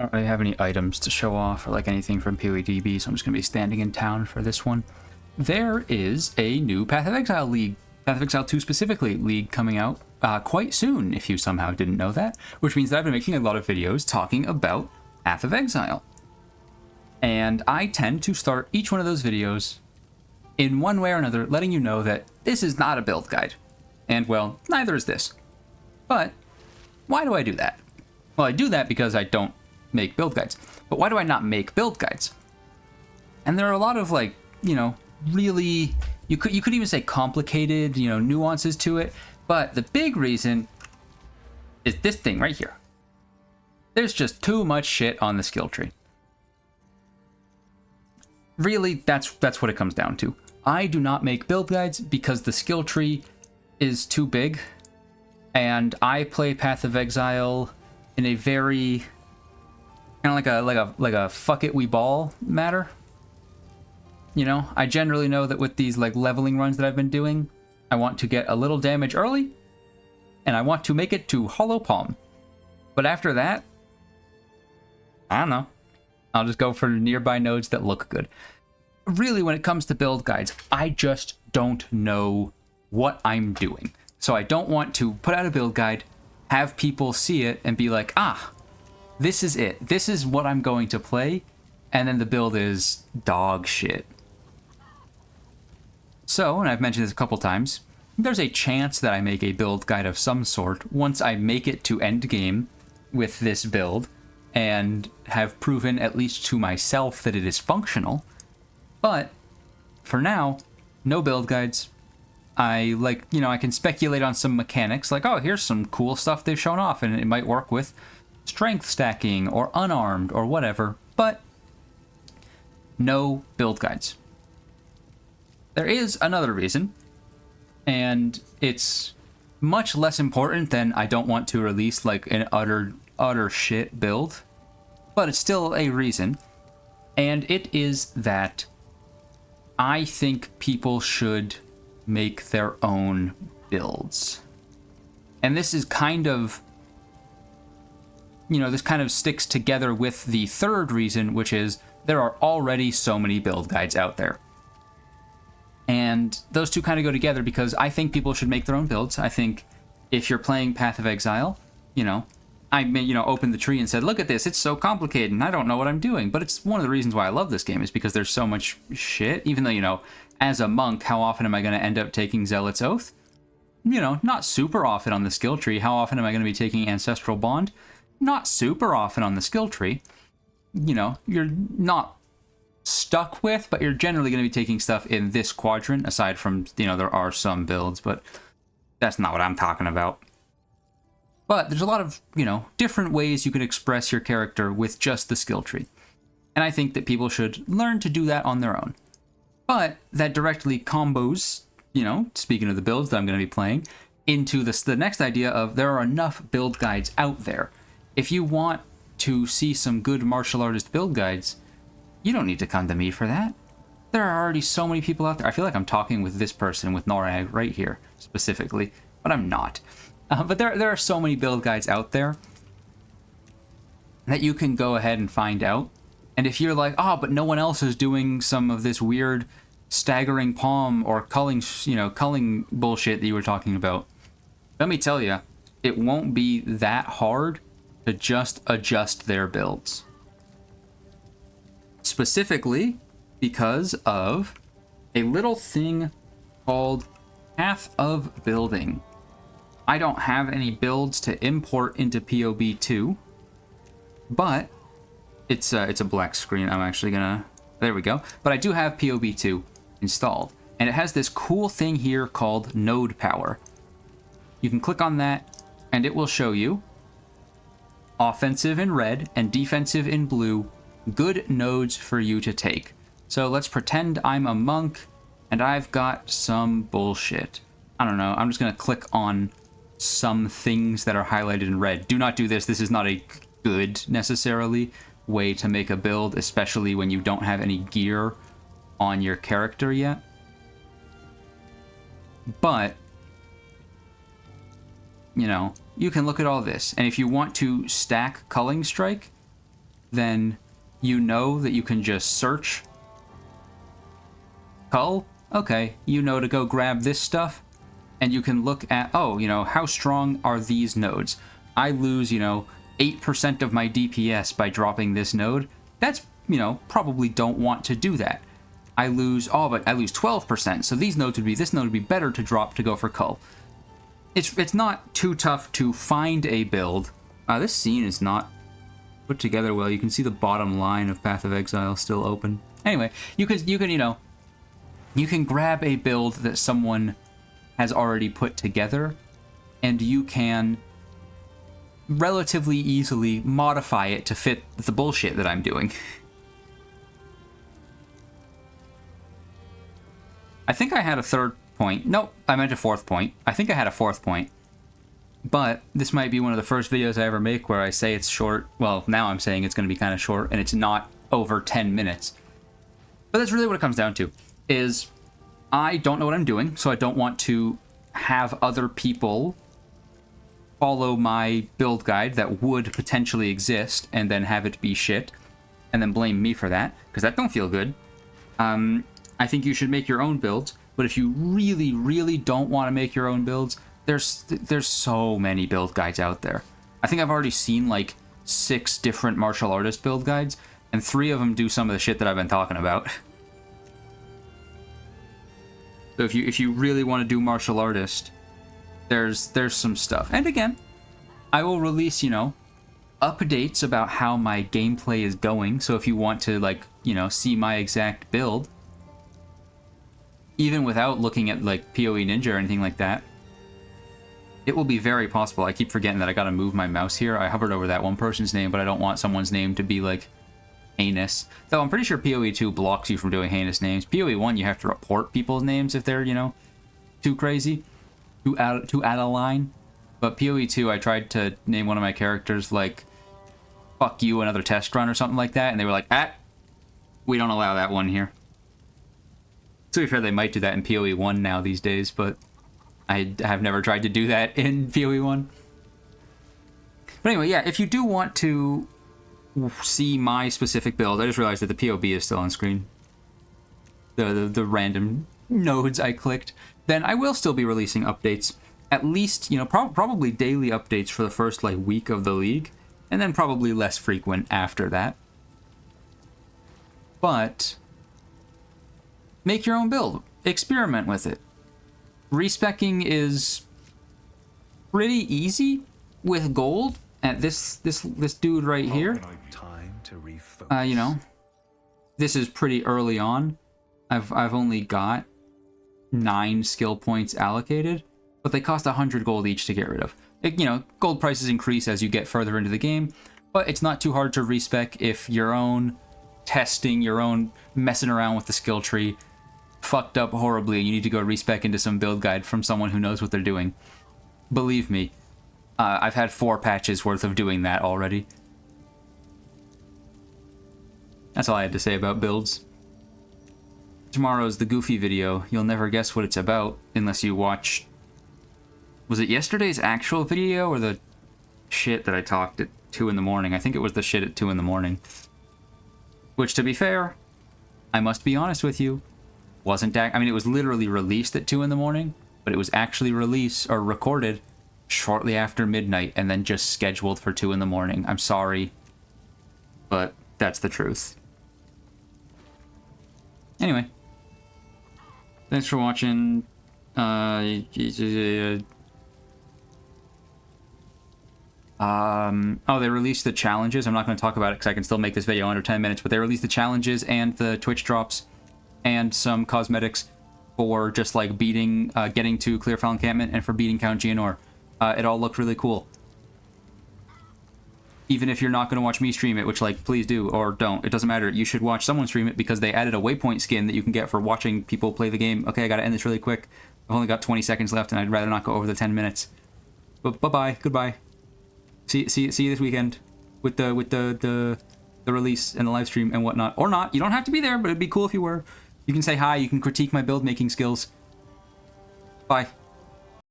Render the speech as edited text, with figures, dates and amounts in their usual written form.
I don't really have any items to show off or like anything from PoEDB, so I'm just going to be standing in town for this one. There is a new Path of Exile League, Path of Exile 2 specifically, League coming out quite soon, if you somehow didn't know that, which means that I've been making a lot of videos talking about Path of Exile. And I tend to start each one of those videos in one way or another, letting you know that this is not a build guide. And, well, neither is this. But why do I do that? Well, I do that because I don't make build guides. But why do I not make build guides? And there are a lot of, like, you know, really, you could even say complicated, you know, nuances to it. But the big reason is this thing right here. There's just too much shit on the skill tree. Really, that's what it comes down to. I do not make build guides because the skill tree is too big, and I play Path of Exile in a very kind of like a fuck it we ball matter. You know, I generally know that with these like leveling runs that I've been doing, I want to get a little damage early, and I want to make it to Hollow Palm. But after that, I don't know. I'll just go for nearby nodes that look good. Really, when it comes to build guides, I just don't know what I'm doing. So I don't want to put out a build guide, have people see it, and be like, ah, this is it. This is what I'm going to play. And then the build is dog shit. So, and I've mentioned this a couple times, there's a chance that I make a build guide of some sort once I make it to end game with this build and have proven at least to myself that it is functional. But for now, no build guides. I I can speculate on some mechanics like, oh, here's some cool stuff they've shown off and it might work with strength stacking or unarmed or whatever, but no build guides. There is another reason, and it's much less important than I don't want to release like an utter shit build, but it's still a reason, and it is that I think people should make their own builds. And this is kind of, this kind of sticks together with the third reason, which is there are already so many build guides out there. And those two kind of go together because I think people should make their own builds. I think if you're playing Path of Exile, I may, opened the tree and said, look at this, it's so complicated and I don't know what I'm doing. But it's one of the reasons why I love this game is because there's so much shit. Even though, as a monk, how often am I going to end up taking Zealot's Oath? Not super often on the skill tree. How often am I going to be taking Ancestral Bond? Not super often on the skill tree. You're not stuck with, but you're generally going to be taking stuff in this quadrant, aside from, there are some builds, but that's not what I'm talking about. But there's a lot of, different ways you can express your character with just the skill tree. And I think that people should learn to do that on their own. But that directly combos, speaking of the builds that I'm going to be playing, into the next idea of there are enough build guides out there. If you want to see some good martial artist build guides, you don't need to come to me for that. There are already so many people out there. I feel like I'm talking with this person, with Norag, right here, specifically, but I'm not. But there are so many build guides out there that you can go ahead and find out. And if you're like, oh, but no one else is doing some of this weird staggering palm or culling bullshit that you were talking about, let me tell you, it won't be that hard to just adjust their builds. Specifically because of a little thing called Path of Building. I don't have any builds to import into POB2, but it's a black screen. I'm actually gonna, there we go. But I do have POB2 installed, and it has this cool thing here called Node Power. You can click on that, and it will show you offensive in red and defensive in blue, good nodes for you to take. So let's pretend I'm a monk, and I've got some bullshit. I don't know, I'm just gonna click on some things that are highlighted in red. Do not do this. This is not a good, necessarily, way to make a build, especially when you don't have any gear on your character yet. But, you can look at all this. And if you want to stack Culling Strike, then you know that you can just search Cull. Okay, you know to go grab this stuff, and you can look at, oh, you know, how strong are these nodes? I lose, you know, 8% of my DPS by dropping this node. That's, you know, probably don't want to do that. I lose, oh, but I lose 12%, so this node would be better to drop to go for Cull. It's not too tough to find a build. This scene is not put together well. You can see the bottom line of Path of Exile still open. Anyway, you can you know, you can grab a build that someone has already put together, and you can relatively easily modify it to fit the bullshit that I'm doing. I think I had a third point. Nope, I meant a fourth point. I think I had a fourth point. But this might be one of the first videos I ever make where I say it's short. Well, now I'm saying it's going to be kind of short, and it's not over 10 minutes. But that's really what it comes down to, is I don't know what I'm doing, so I don't want to have other people follow my build guide that would potentially exist and then have it be shit, and then blame me for that, because that don't feel good. I think you should make your own builds, but if you really, really don't want to make your own builds, there's so many build guides out there. I think I've already seen like 6 different martial artist build guides, and 3 of them do some of the shit that I've been talking about. So if you really want to do martial artist, there's some stuff. And again, I will release, you know, updates about how my gameplay is going. So if you want to, like, you know, see my exact build, even without looking at like PoE Ninja or anything like that, it will be very possible. I keep forgetting that I gotta move my mouse here. I hovered over that one person's name, but I don't want someone's name to be like heinous. Though I'm pretty sure PoE 2 blocks you from doing heinous names. PoE 1, you have to report people's names if they're, you know, too crazy, too out of line. But PoE 2, I tried to name one of my characters like "fuck you" another test run or something like that, and they were like, we don't allow that one here. To be fair, they might do that in PoE 1 now these days, but I have never tried to do that in PoE 1. But anyway, yeah, if you do want to see my specific build, I just realized that the POB is still on screen. The random nodes I clicked. Then I will still be releasing updates. At least, you know, probably daily updates for the first, like, week of the league. And then probably less frequent after that. But make your own build. Experiment with it. Respecking is pretty easy with gold at this dude right here. You know, this is pretty early on. I've only got 9 skill points allocated, but they cost 100 gold each to get rid of. You know, gold prices increase as you get further into the game, but it's not too hard to respec if your own testing, your own messing around with the skill tree fucked up horribly and you need to go respec into some build guide from someone who knows what they're doing. Believe me, I've had 4 patches worth of doing that already. That's all I had to say about builds. Tomorrow's the Goofy video. You'll never guess what it's about unless you watch... Was it yesterday's actual video or the shit that I talked at 2 in the morning? I think it was the shit at 2 in the morning. Which, to be fair, I must be honest with you, wasn't that... I mean, it was literally released at 2 in the morning, but it was actually released or recorded shortly after midnight and then just scheduled for 2 in the morning. I'm sorry, but that's the truth. Anyway, thanks for watching. Oh, they released the challenges. I'm not going to talk about it because I can still make this video under 10 minutes, but they released the challenges and the Twitch drops and some cosmetics for just like beating, getting to Clearfell Encampment and for beating Count Geonor. It all looked really cool. Even if you're not going to watch me stream it, which, like, please do, or don't. It doesn't matter. You should watch someone stream it because they added a waypoint skin that you can get for watching people play the game. Okay, I gotta end this really quick. I've only got 20 seconds left, and I'd rather not go over the 10 minutes. But bye-bye. Goodbye. See you this weekend with the release and the live stream and whatnot. Or not. You don't have to be there, but it'd be cool if you were. You can say hi. You can critique my build-making skills. Bye.